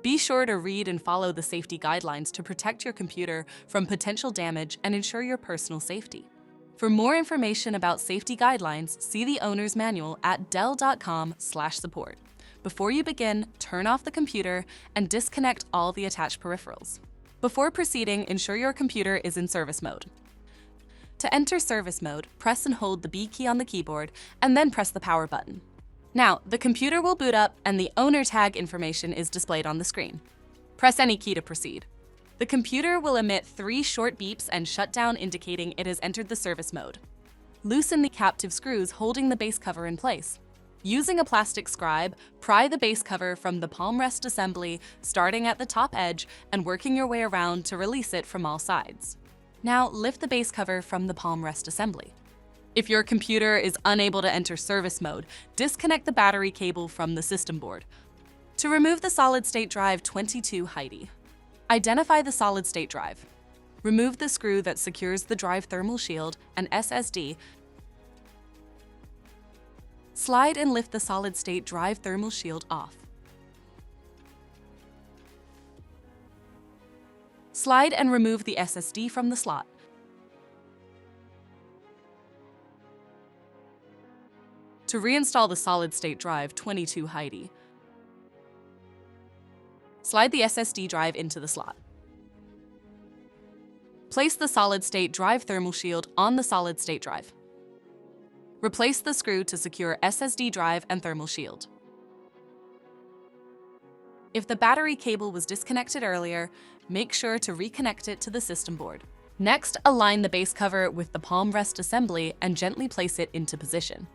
Be sure to read and follow the safety guidelines to protect your computer from potential damage and ensure your personal safety. For more information about safety guidelines, see the owner's manual at dell.com/support. Before you begin, turn off the computer and disconnect all the attached peripherals. Before proceeding, ensure your computer is in service mode. To enter service mode, press and hold the B key on the keyboard and then press the power button. Now, the computer will boot up and the owner tag information is displayed on the screen. Press any key to proceed. The computer will emit 3 short beeps and shut down, indicating it has entered the service mode. Loosen the captive screws holding the base cover in place. Using a plastic scribe, pry the base cover from the palm rest assembly, starting at the top edge and working your way around to release it from all sides. Now, lift the base cover from the palm rest assembly. If your computer is unable to enter service mode, disconnect the battery cable from the system board. To remove the solid-state drive 22 Heidi, identify the solid-state drive. Remove the screw that secures the drive thermal shield and SSD. Slide and lift the solid-state drive thermal shield off. Slide and remove the SSD from the slot. To reinstall the solid-state drive 22 Heidi, slide the SSD drive into the slot. Place the solid-state drive thermal shield on the solid-state drive. Replace the screw to secure SSD drive and thermal shield. If the battery cable was disconnected earlier, make sure to reconnect it to the system board. Next, align the base cover with the palm rest assembly and gently place it into position.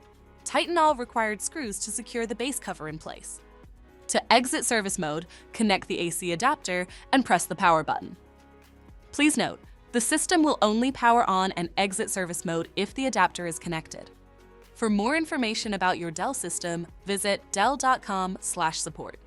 Tighten all required screws to secure the base cover in place. To exit service mode, connect the AC adapter and press the power button. Please note, the system will only power on and exit service mode if the adapter is connected. For more information about your Dell system, visit dell.com/support.